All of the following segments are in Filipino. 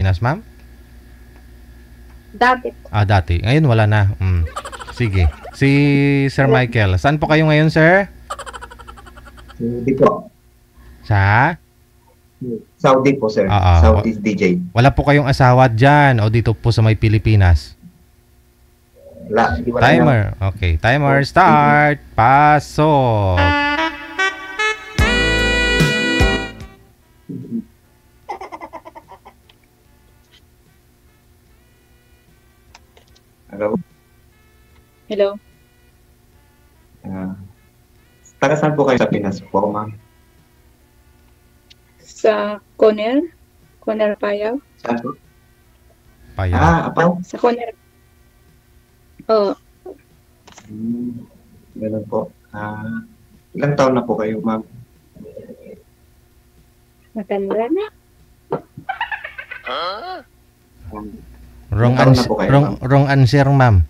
Pilipinas, ma'am? Dati po. Dati. Ngayon wala na. Sige. Si Sir Michael. Saan po kayo ngayon, sir? Hindi po. Sa? Saudi po, sir. Saudi DJ. Wala po kayong asawa dyan o dito po sa may Pilipinas? Wala. Timer. Okay. Timer start. Pasok. Hello? Hello? Taga saan po kayo sa Pinas po, ma'am? Sa Conner? Conner Payaw? Saan po? Payaw. Apaw? Sa Conner. Oo. Ganun po. Ilang taon na po kayo, ma'am? Matanda na. Wrong answer, ma'am.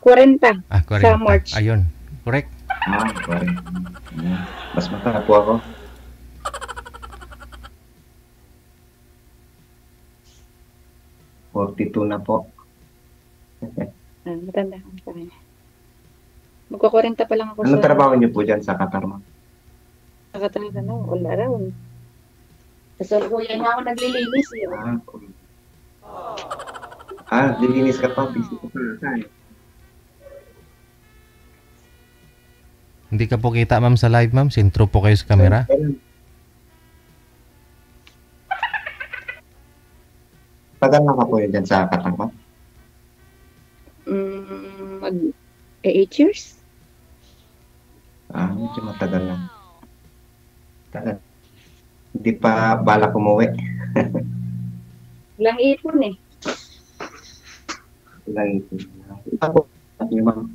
40. 40. Sa March. Ayun. Correct. 40. Mas matanda po ako. ₱42 na po. Matanda ka sa kanya. Magka-40 pa lang ako Anong trabaho niyo po dyan sa Qatar, ma'am? Nakatalaga na. Wala raw. Kasi kuya nga ako naglilinis. Lilinis ka pa. Busy ko pa. Hindi ka po kita, ma'am, sa live, ma'am. Sintro po kayo sa camera. Tagal na ka po yun dyan sa Qatar, ma'am? Mag-8 years? Medyo matagal na. Tagal. Hindi pa balak umuwi. Walang ipon eh. Walang ipon. Ito po. Ma'am.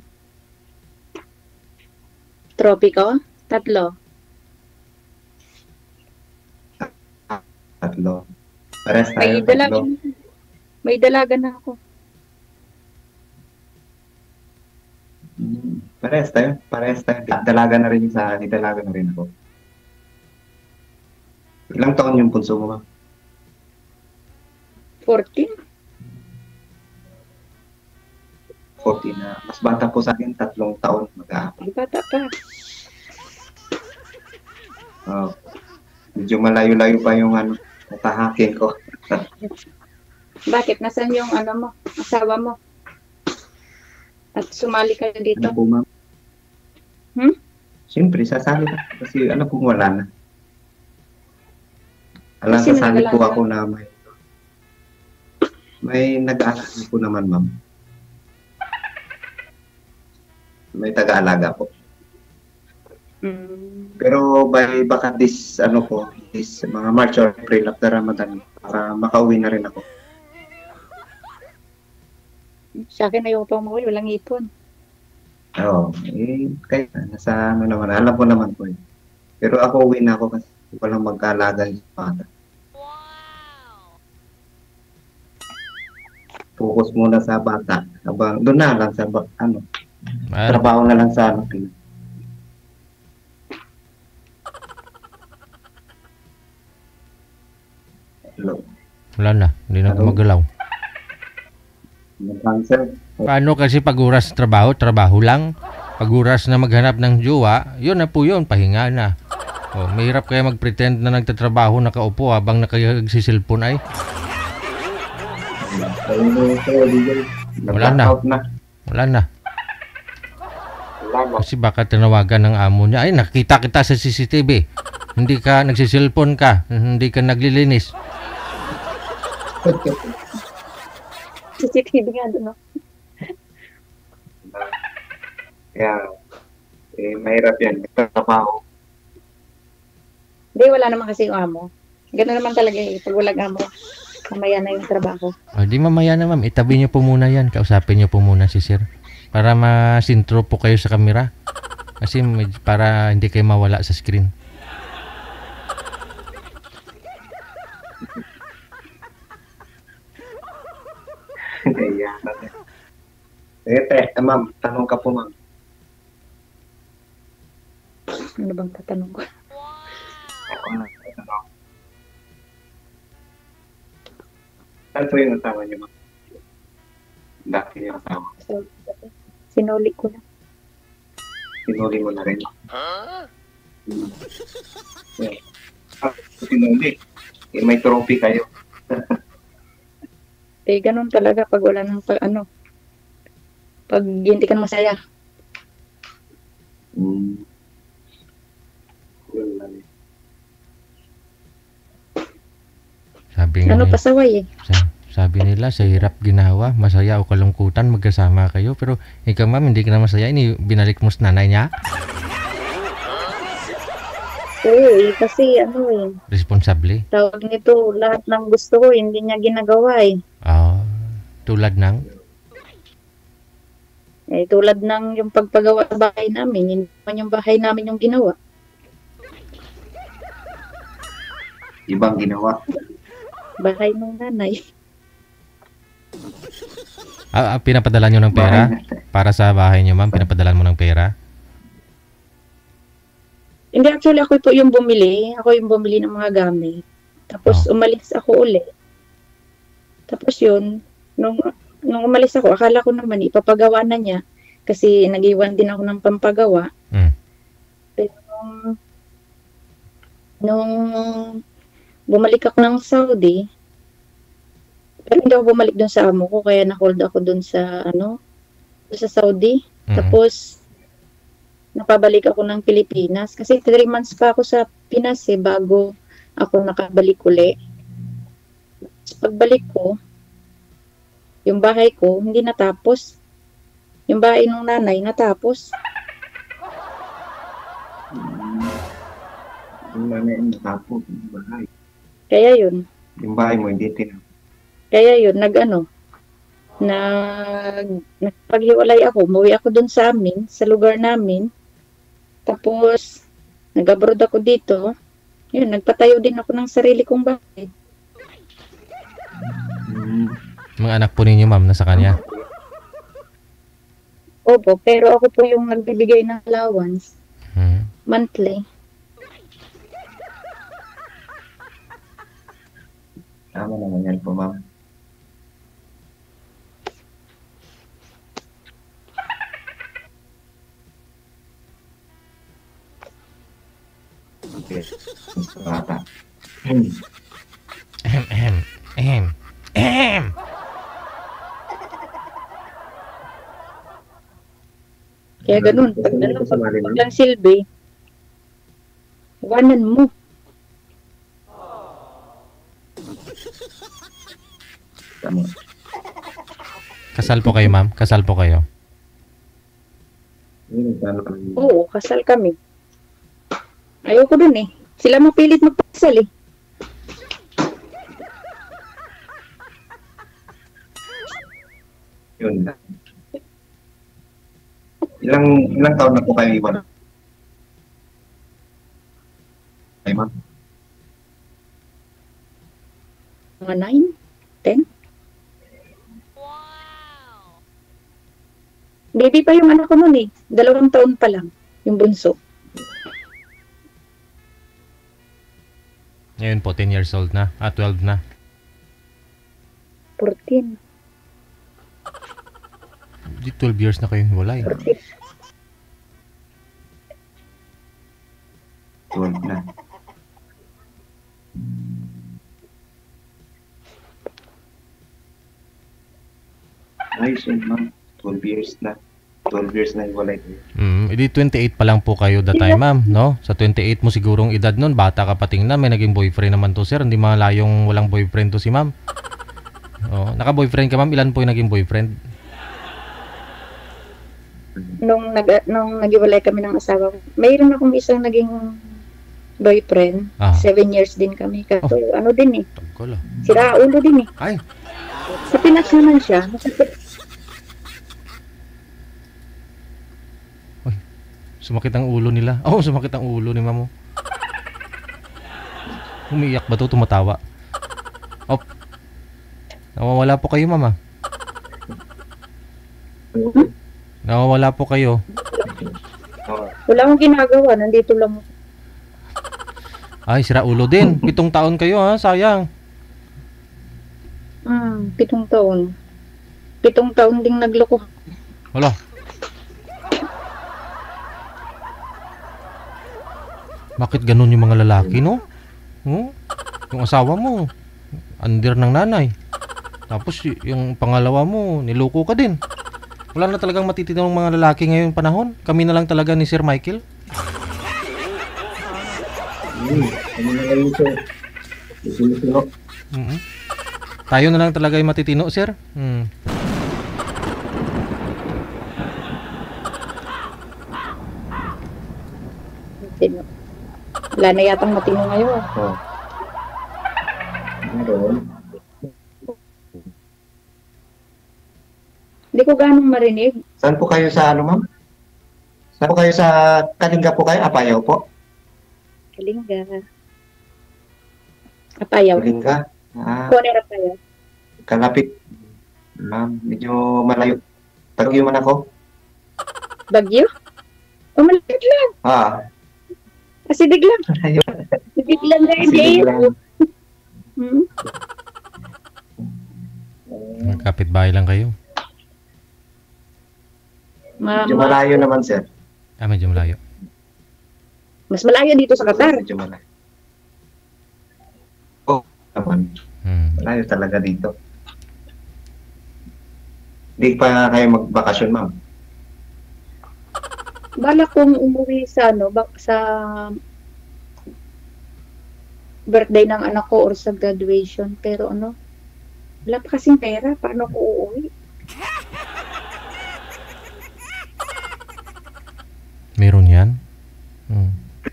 Tropico? 3. 3. Pares tayo. May dalaga na ako. Pares tayo. Dalaga na rin sa akin. Dalaga na rin ako. Ilang taon yung punso mo, ma'am? 14? 14 na. Mas bata po sa akin, 3 taon mag-aapon. Bata pa. Medyo malayo-layo pa yung tahakin ko. Bakit? Nasaan yung asawa mo? At sumali kayo dito? Ano po, ma'am? Siyempre, sasali na. Kasi kung wala na. Sasali po ako na may nag-aalaga po naman, ma'am. May taga-alaga po. Pero baka this mga March or April after Ramadan, baka makauwi na rin ako. Sa akin ayaw pa umuwi, walang ipon. Kaya nasa naman, alam ko naman po. Pero ako uwi na ako kasi walang mag-aalaga yung bata. Focus muna sa bata. Doon na lang sa trabaho na lang sa Hello. Wala na. Hindi na gumagalaw. Paano kasi pag-uras trabaho lang. Pag-uras na maghanap ng jowa, yun na po yun, pahinga na. Mahirap kaya mag-pretend na nagtatrabaho, nakaupo habang nakasisilpon ay. Wala na. Kasi baka tinawagan ng amo niya, ay nakita kita sa CCTV. Hindi ka nagsisilpon ka, hindi ka naglilinis. CCTV nga doon, no? Kaya, mahirap yan. Trabaho. Hindi, wala naman kasi yung amo. Gano'n naman talaga pag walang amo, mamaya na yung trabaho. Di mamaya na, ma'am. Itabi niyo po muna yan. Kausapin niyo po muna si sir. Para masintro po kayo sa camera. Kasi para hindi kayo mawala sa screen. Ma'am, tanong ka po, ma'am. Ano bang tatanong ko? Ako na. Ano po yung asawa niyo, ma'am? Dati yung asawa. So, sinuli ko na. Sinuli mo na rin. Yeah. Sinuli. May trophy kayo. Eh, ganun talaga pag wala ng pag hindi ka na masaya. Yun lang. Sabi nga Ano nila, pasaway eh. sabi nila, sa hirap ginawa, masaya o kalungkutan, magkasama kayo. Pero ikaw ma'am, hindi ka na masaya, ini binalik mo sa nanay niya? Oo eh, kasi Responsable. tawag nito, lahat ng gusto ko, hindi niya ginagawa eh. Tulad ng, Eh, tulad ng yung pagpagawa sa bahay namin, hindi naman yung bahay namin yung ginawa. Ibang ginawa. Bahay ng nanay. pinapadala nyo ng pera? Bahay na. Para sa bahay nyo ma'am, pinapadala mo ng pera? Hindi, actually, ako po yung bumili. Ako yung bumili ng mga gamit. Tapos, umalis ako uli. Tapos yun, nung umalis ako, akala ko naman ipapagawa na niya. Kasi nag-iwan din ako ng pampagawa. Pero nung bumalik ako ng Saudi, pero hindi ako bumalik dun sa amo ko, kaya na-hold ako dun sa, sa Saudi. Tapos, napabalik ako ng Pilipinas. Kasi 3 months pa ako sa Pinas bago ako nakabalik uli. Pagbalik ko, yung bahay ko, hindi natapos. Yung bahay ng nanay, natapos. Yung nanay ang natapos yung bahay. Kaya yun. Yung bahay mo hindi tinapos. Kaya yun, nagpaghiwalay ako. Umuwi ako dun sa amin, sa lugar namin. Tapos, nag-abroad ako dito. Yun, nagpatayo din ako ng sarili kong bahay. Mga anak po ninyo ma'am, nasa kanya? Opo, pero ako po yung nagbibigay ng allowance. Monthly. Tama naman yan po, ma'am. Okay. Mas bata. Kaya ganun. Pag lang silbi, iwanan mo. Tama. Kasal po kayo ma'am? Kasal po kayo? Oo, kasal kami. Ayoko dun eh. Sila mapilit magpakasal eh. Yun. Ilang taon na po kayo iwan? Ay, ma'am. Mga 9, 10. Baby pa yung anak ko nun eh. 2 taon pa lang. Yung bunso. Ngayon po, 10 years old na. 12 na. 14. Di 12 years na kayong hiwalay. 14. 12 na. Ayos yun, ma'am. 12 years na. 12 years na hiwalay ko. Edi 28 pa lang po kayo that time, ma'am, no? Sa 28 mo sigurong edad nun, bata ka pa tingnan, may naging boyfriend naman to, sir. Hindi malayong walang boyfriend to si ma'am. Naka-boyfriend ka, ma'am? Ilan po yung naging boyfriend? Nung naghiwalay kami ng asawa ko, mayroon akong isang naging boyfriend. 7 years din kami. Kaso ano din eh. Tagkol ah. Sira ulo din eh. Ay, Sa Pinas naman siya. sumakit ang ulo nila. Sumakit ang ulo ni ma'am. Umiiyak ba to? Tumatawa. Nawawala po kayo, mama. Nawawala po kayo. Wala akong ginagawa. Nandito lang. Ay, sira ulo din. 7 taon kayo, ha? Sayang. 7 taon. 7 taon ding nagloko. Wala. Bakit ganun yung mga lalaki, no? Yung asawa mo, under ng nanay. Tapos yung pangalawa mo, niloko ka din. Wala na talagang matitinong mga lalaki ngayong panahon. Kami na lang talaga ni Sir Michael. Ano na lang ito? Sino? Mhm. Tayo na lang talaga yung matitino, sir. Sino? Wala na yatang matino ngayon. Oh. Meron. Hindi ko ganong marinig. Saan po kayo sa ano, ma'am? Saan po kayo sa Kalinga po kayo? Apayaw po? Kalinga. Apayaw. Kalinga? Corner Apayaw. Kalapit. Ma'am, medyo malayo. Tagyo man ako. Bagyo? O malapit lang. Kasi biglang. Malayo. Biglang na Sige hindi. lang. Kapit-bahay lang kayo. Medyo malayo naman, sir. Medyo malayo. Mas malayo dito sa Qatar. Medyo malayo. Oh, naman. Malayo talaga dito. Hindi pa kayo magbakasyon, ma'am? Bala kong umuwi sa sa birthday ng anak ko or sa graduation. Pero wala pa kasing pera. Paano ko uuwi? Meron yan?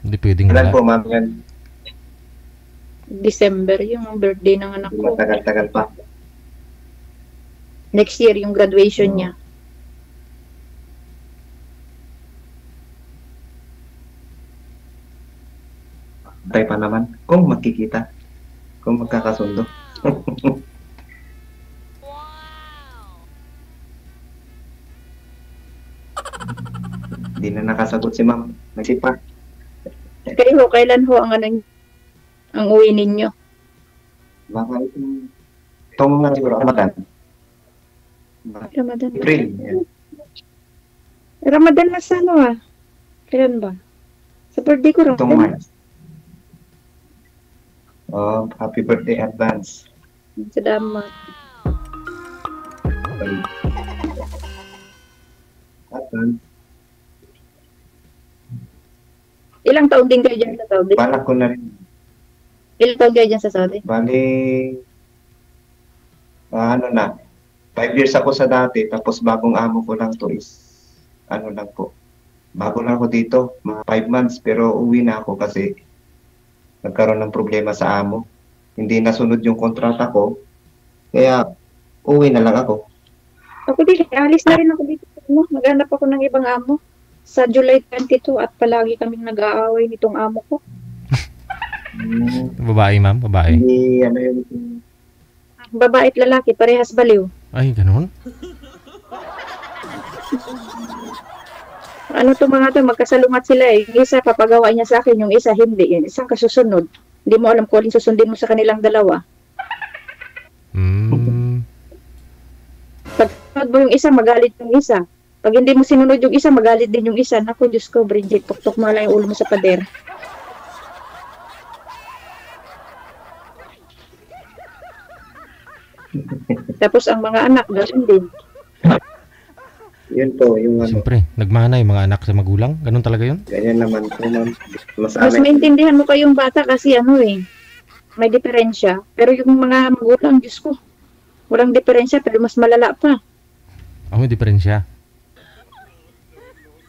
Hindi pwedeng Ilan wala. po, ma'am, yan? December yung birthday ng anak ko. Matagal-tagal pa. Next year yung graduation niya. Tayo pa naman. Kung magkikita. Kung magkakasundo. Hindi na nakasagot si ma'am. Nagsipa. Kayo, kailan ho ang ang uwi ninyo? Baka itong nga siguro, Ramadan. Ramadan. April. Yan. Ramadan na sa Kailan ba? Sa birthday ko Itong Ramadan. March. Oh, happy birthday advance. Salamat. Okay. Advance. Ilang taon din kayo dyan sa Saudi? Balak ko na rin. Ilang taon kayo dyan sa Saudi? Bali, ano na, 5 years ako sa dati, tapos bagong amo ko lang to is, ano lang po, bago lang ako dito, mga 5 months, pero uwi na ako kasi nagkaroon ng problema sa amo. Hindi nasunod yung kontrata ko, kaya uwi na lang ako. Ako din, alis na rin ako dito. Naghanap ako ng ibang amo sa July 22 at palagi kaming nag-aaway nitong amo ko. Babae, ma'am? Babae? Hindi, ano yung, Babae at lalaki, parehas baliw. Ay, ganun? Ano to mga to, magkasalungat sila eh. Yung isa, papagawa niya sa akin, yung isa, hindi. Yung isang kasusunod. Hindi mo alam kung alin susundin mo sa kanilang dalawa. Pag sunod mo yung isa, magalit yung isa. Pag hindi mo sinunod yung isa, magalit din yung isa. Naku, Diyos ko, Bridget, tuktok mo lang yung ulo mo sa pader. Tapos ang mga anak, ganoon din. yun po, yung ano, Siyempre, nagmana yung mga anak sa magulang. Ganun talaga yun? ganyan naman po, ma'am. Mas Mas maintindihan mo pa yung bata kasi may diferensya. Pero yung mga magulang, Diyos ko, walang diferensya pero mas malala pa. May diferensya.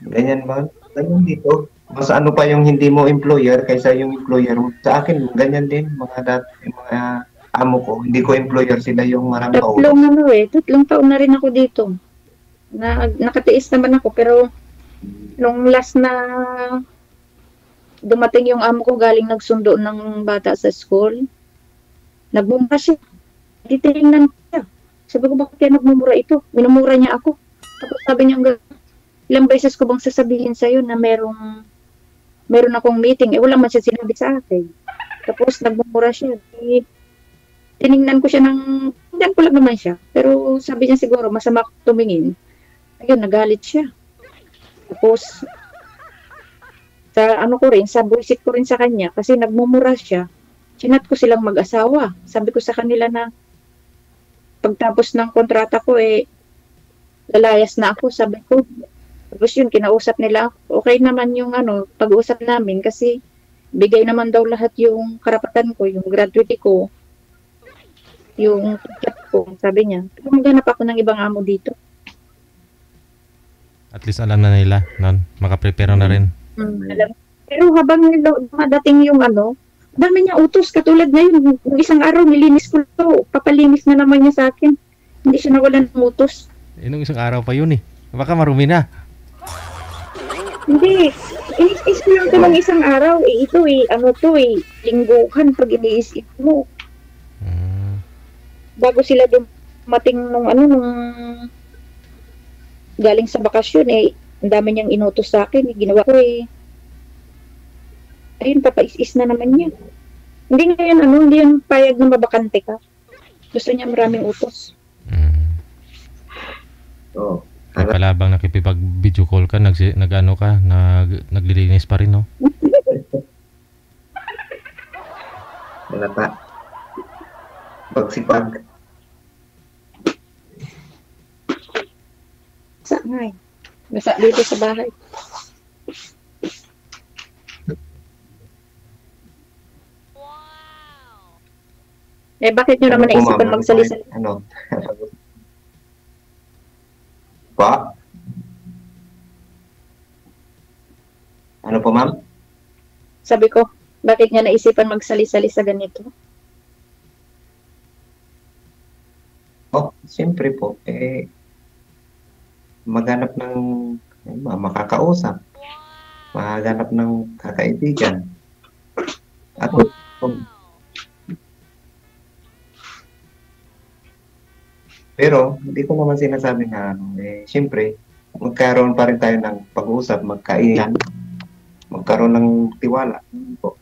ganyan ba? Ganyan dito. Mas ano pa yung hindi mo employer kaysa yung employer mo. Sa akin, ganyan din, yung mga amo ko. Hindi ko employer, sila yung marami pa. Tatlong taon na rin ako dito. Nakatiis naman ako pero nung last na dumating yung amo ko galing nagsundo ng bata sa school, nagmumura siya. Titingnan ko siya. Sabi ko, bakit kaya nagmumura ito? Minumura niya ako. Tapos sabi niya, ilang beses ko bang sasabihin sa'yo na meron akong meeting. Wala man siya sinabi sa akin. Tapos nagmumura siya. Tiningnan ko siya ng Naiintindihan ko lang naman siya. Pero sabi niya siguro, masama ako tumingin. Ayun, nagalit siya. Tapos, sa ano ko rin, sa buisit ko rin sa kanya, kasi nagmumura siya. Chinat ko silang mag-asawa. Sabi ko sa kanila na, pagtapos ng kontrata ko, lalayas na ako. Sabi ko, tapos yun, kinausap nila ako. Okay naman yung pag-uusap namin, kasi bigay naman daw lahat yung karapatan ko, yung gratuity ko, yung ticket ko, sabi niya. Pero maghanap ako ng ibang amo dito. At least alam na nila, non? Makaprepare na rin. Alam. Pero habang dumadating yung dami niya utos. Katulad ngayon, yung isang araw, nilinis ko to. Papalinis na naman niya sa akin. Hindi siya nawalan ng utos. Nung isang araw pa yun Baka marumi na. Hindi. Inis-is ko lang ito ng isang araw. Lingguhan pag iniisip mo. Bago sila dumating nung galing sa bakasyon, ang dami niyang inutos sa akin. Ginawa ko ayun, papais-is na naman niya. Hindi ngayon, hindi yung payag na mabakante ka. Gusto niya maraming utos. Oo. Kaya pala bang nakipipag-video call ka, naglilinis pa rin, no? Wala pa. Pagsipag. Saan nga Nasa dito sa bahay. Bakit nyo naman naisipan magsalisa? Pa? Ano po, ma'am? Sabi ko, bakit nga naisipan magsali-sali sa ganito? Siyempre po, maghanap ng makakausap, maghanap ng kakaibigan. At pero hindi ko naman sinasabi na siyempre, magkaroon pa rin tayo ng pag-uusap, magkainan, magkaroon ng tiwala. Po.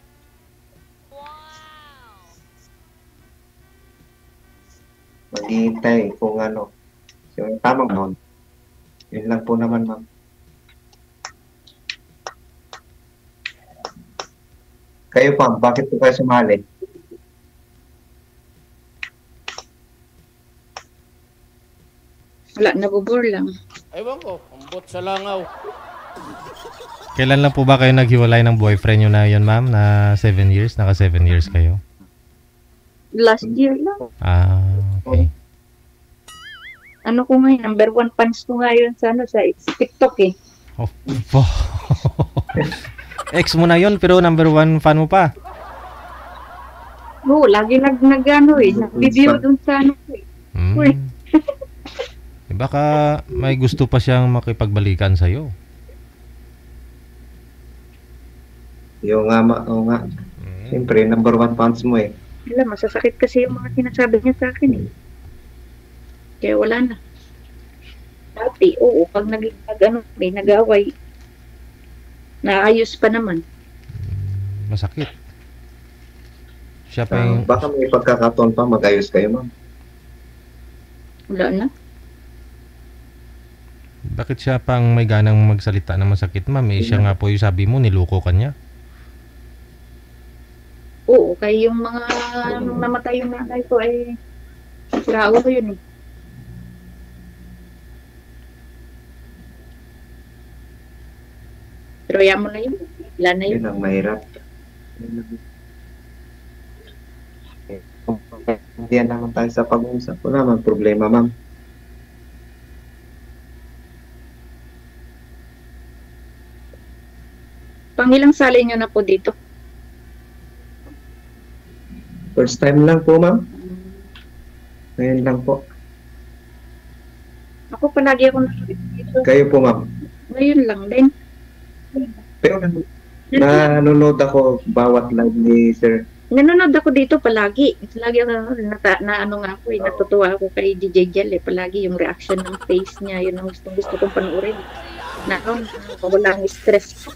Maghihintay kung yung tamang noon. Yun lang po naman, ma'am. Kayo pa, bakit po kayo sumali? Wala, nabubur lang. Ewan ko, ambot sa langaw. Kailan lang po ba kayo naghiwalay ng boyfriend nyo na yun, ma'am? Na 7 years? Naka 7 years kayo? Last year lang. Okay. Ano ko ngayon, number 1 fans ko ngayon sa TikTok Ex mo na yun, pero number 1 fan mo pa. Oo, lagi nag-video dun sa Uy. Baka may gusto pa siyang makipagbalikan sa'yo. Yung oo nga. Siyempre, number 1 fans mo Alam, masasakit kasi yung mga sinasabi niya sa akin Kaya wala na. Dati, pag may nag-away, naayos pa naman. Masakit. Siya pa yung... Baka may pagkakataon pa mag-ayos kayo, ma'am. Wala na. Bakit siya pang may ganang magsalita na masakit, ma'am? Siya nga po yung sabi mo, niloko ka niya. Oo, kaya yung mga nung namatay yung nanay ko grawa ko yun Pero yan mo na yun. Wala na yun. Yun ang mahirap. Hindi naman tayo sa pag-uusap. Wala naman problema, ma'am. Pangilang sali nyo na po dito? First time lang po, ma'am. Ngayon lang po. Ako palagi ako dito. Kayo po, ma'am. Ngayon lang din. Pero nanonood ako bawat live ni Sir. Nanonood ako dito palagi. Palagi ako natutuwa ako kay DJ Jel palagi yung reaction ng face niya, yun ang gusto kong panoorin. Wala ang stress.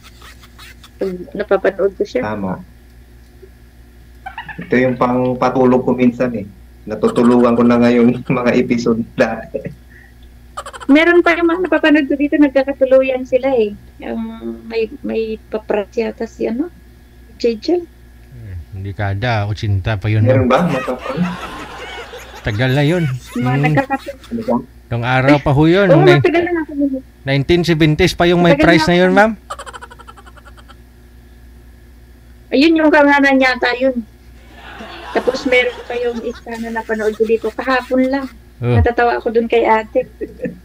Napapanood ko siya. Tama. Ito yung pang patulog ko minsan natutulungan ko na ngayon yung mga episode dati. Meron pa yung mga napapanood ko dito, nagkakatuluyan sila eh. May papras yata si JJ. Hindi kada, 80 pa yun. Meron Ma'am. ba? Matapang? Tagal na yun. Mga nagkakatuluyan. Ano ba? Nung araw pa ho yun. Oo, matagal na ako. 1970s pa yung may Matagal price na na yun, ma'am. Ayun yung kamanan yata yun. Tapos meron pa yung isa na napanood ko dito kahapon lang. Oh. Natatawa ako dun kay ate.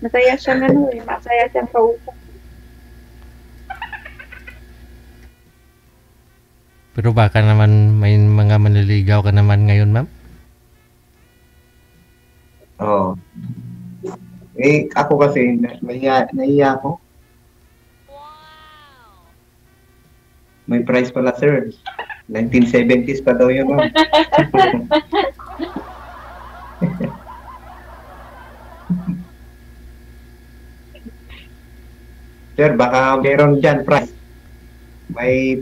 Masaya siyang masaya siyang kausap. Pero baka naman may mga manliligaw ka naman ngayon, ma'am? Oo. Eh, ako kasi, nahiya ako. May price pala, sir. 1970s pa daw yun, ma'am. Sir, baka meron dyan, price. May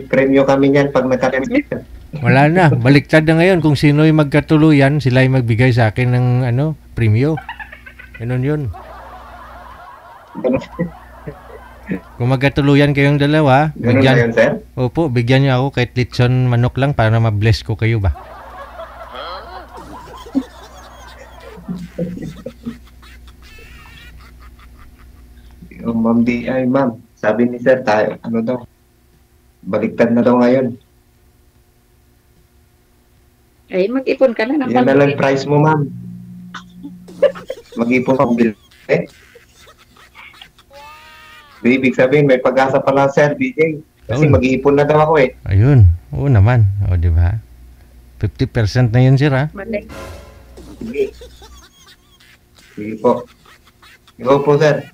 premyo kami niyan pag nagkakamit. Wala na. Baliktad na ngayon. Kung sino yung magkatuluyan, sila yung magbigay sa akin ng premyo. Ganun yun. Kung magkatuluyan kayong dalawa, Ganun na yun, sir? opo, bigyan niyo ako kahit litson manok lang para ma-bless ko kayo ba? Yung ma'am ay ma'am, sabi ni sir, tayo, ano daw, baliktad na daw ngayon. Ay, mag-ipon ka na. Yan na lang price mo, ma'am. Mag-ipon ka bil. Ibig sabihin, may pag-asa pala, sir, BJ. Kasi Oo. mag-iipon na daw ako eh. Ayun. Oo naman. O, di ba? 50% na yun, sir, ha? Malay. Sige. Sige po. Go po, sir.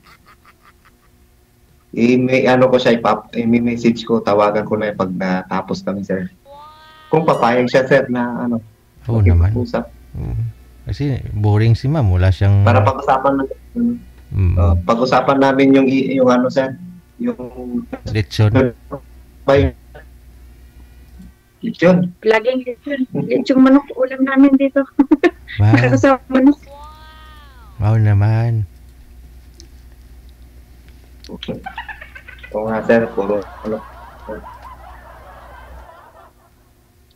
May ano ko siya, i-message ko, tawagan ko na yung pag natapos kami, sir. Kung papayag siya, sir, na ano, Oo naman. makipag-usap. Oo. Kasi boring si ma'am. Wala siyang... Para pag-usapan natin. Pag-usapan namin yung ano, sir, yung litson. yun. Laging yung manok ulam namin dito. Wow. Nakakasama manok. Wow naman. Oo nga, sir, puro ano.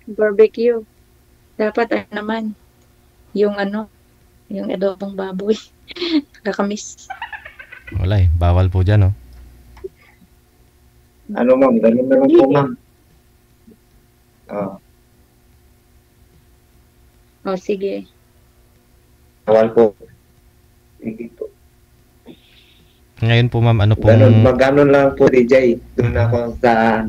Barbecue. Dapat naman yung yung adobong baboy. Nakakamiss. Wala eh. Bawal po dyan, oh. Ano, ma'am, ganun na lang po, ma'am. Oh, sige. Awal po. Hindi po. Ngayon po, ma'am, ano pong... Ganun, mag-ano lang po, DJ. Doon ako sa,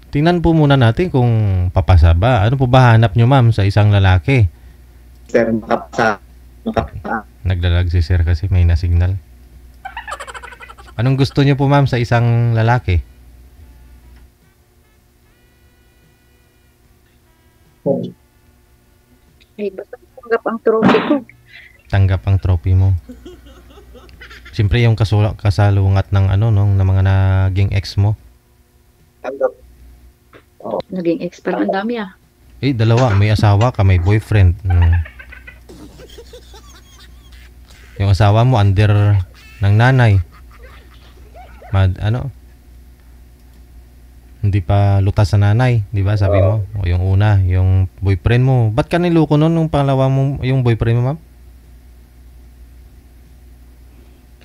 Tingnan po muna natin kung papasa ba. Ano po ba hanap nyo, ma'am, sa isang lalaki? sir, makapasa. Naglalag si sir kasi may na-signal. Anong gusto nyo po, ma'am, sa isang lalaki? Ay, basta tanggap ang trophy ko. Tanggap ang trophy mo. Siyempre yung kasalungat ng ng mga naging ex mo. Tanggap. Naging ex, parang ang dami ah. Eh, dalawa. May asawa ka, may boyfriend. Yung asawa mo under ng nanay. Hindi pa lutas sa nanay, di ba? Sabi mo. O yung una, yung boyfriend mo. Ba't ka niloko nun nung pangalawa mo, yung boyfriend mo, ma'am?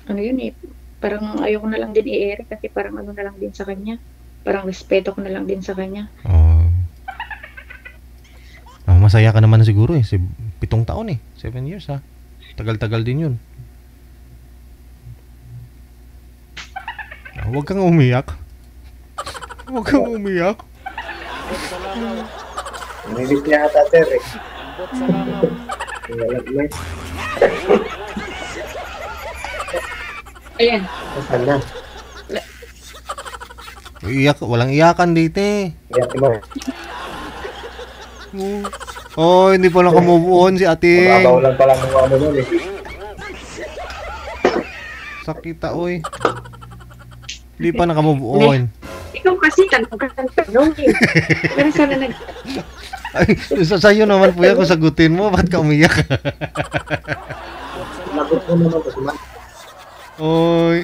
Ano yun eh, parang ayoko na lang din i-air kasi parang ano na lang din sa kanya. Parang respeto ko na lang din sa kanya. Oh. Masaya ka naman siguro eh. 7 taon eh. 7 years ha. Tagal-tagal din yun. Huwag kang umiyak. Huwag kang umiyak. Ambot sa langaw. Nanilis niya ata, sir, eh. Ambot sa langaw. Ayan. Saan na? Iyak, walang iyakan dito eh. Kaya, mo. Oh, hindi pa naka-move on si ate. Mababaw lang pala ng ano nun, eh. Sakita, oy. Hindi pa naka-move on. Ikaw kasi tanong ka ng tanong eh. Pero sana Ay, sa'yo naman po yan kung sagutin mo. Bakit ka umiyak? Sinagot mo naman kasi Oy.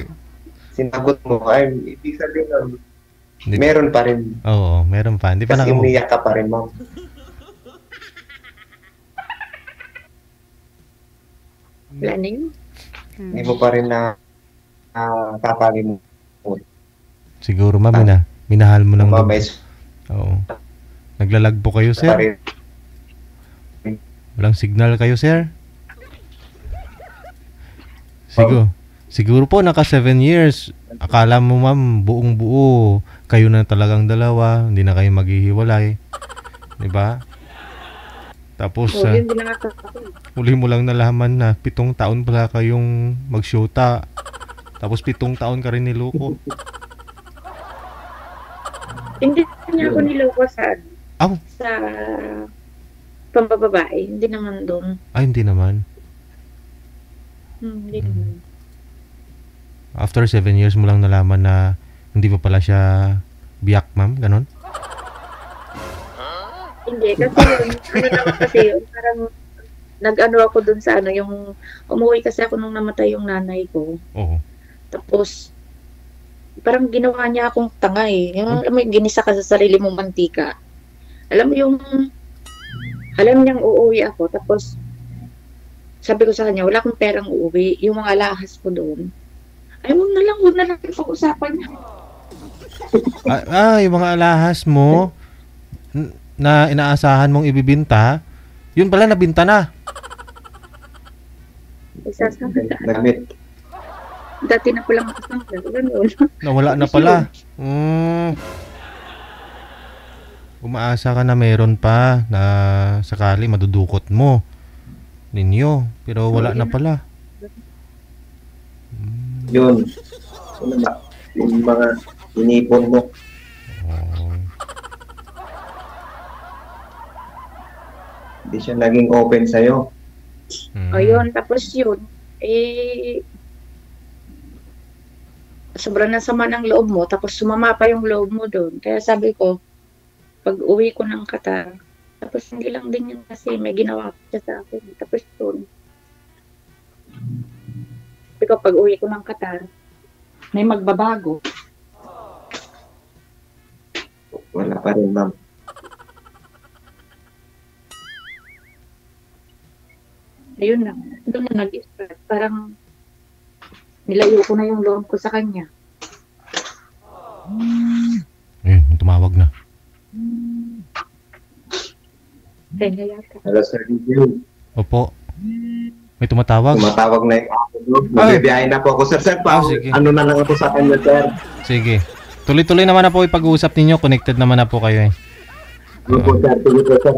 sinagot mo. Ay, ibig sabihin nun, Hindi- meron pa rin. Oo, meron pa. Hindi pa Kasi nakamu... umiyak ka pa rin, ma'am. Wala na yun. Hindi mo pa rin na kakalimutan. Siguro, ma'am, minahal mo ng Ma'am, dugo. may Oo. Naglalag po kayo, pa sir? rin. Walang signal kayo, sir? Siguro po, naka 7 years. Akala mo, ma'am, buong buo. Kayo na talagang dalawa. Hindi na kayo maghihiwalay. Diba? Tapos, So, yun din nakakatawa. huli mo lang nalaman na 7 taon pala kayong magsyota. Tapos 7 taon ka rin niloko. Hindi niya ako niloko Aw, sa pambababae. Hindi naman doon. ay hindi naman. Hindi naman. After 7 years mo lang nalaman na hindi pa pala siya biyak, ma'am? Ganon? Hindi, kasi yun, ano naman kasi yun, parang nag-ano ako dun sa ano, yung umuwi kasi ako nung namatay yung nanay ko. Oo. Tapos, parang ginawa niya akong tanga eh. Yung alam mo, yung ginisa ka sa sarili mong mantika. Alam mo yung, alam niyang uuwi ako. Tapos, sabi ko sa kanya, wala akong perang uuwi. Yung mga alahas ko doon. Ay, huwag na lang pag-usapan niya. Yung mga alahas mo na inaasahan mong ibibinta, yun pala nabinta na. Isasangga. Nag-meet. Dati na palang makasangga. Ganun. Nawala na pala. Umaasa ka na meron pa na sakali madudukot mo ninyo. Pero wala na pala. Yun. Ano ba? Yung mga inipon mo. Oh. Hindi siya naging open sa'yo. Ayun, tapos yun, sobrang nasama ng loob mo, tapos sumama pa yung loob mo doon. Kaya sabi ko, pag uwi ko ng Qatar, tapos hindi lang din yun kasi may ginawa siya sa akin. Tapos yun, sabi ko, pag uwi ko ng Qatar, may magbabago. Wala pa rin, ma'am. Ayun lang, doon na nag-start. Parang nilayo ko na yung loob ko sa kanya. Tumawag na. Kaya yata. Hello, Sir DJ. Opo. May tumatawag? Tumatawag na yung ako doon. Magbibiyahe na po ako, sir. Sir, sige. ano na lang ako sa kanya, sir? Sige. Tuloy-tuloy naman na po ipag-uusap ninyo. Connected naman na po kayo eh. Sige po, sir. Sige po, sir.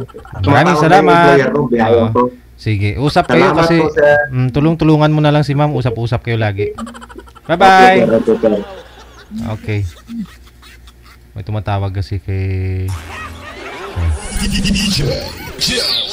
Maraming Tumatawag na salamat. yung employer ko, biyahe Oo. ako. Sige. Usap kayo Salamat kasi po, sir. tulung-tulungan mo na lang si ma'am. Usap-usap kayo lagi. Okay, Bye-bye! sir. Okay, sir. Okay. May tumatawag kasi kay... DJ Joe.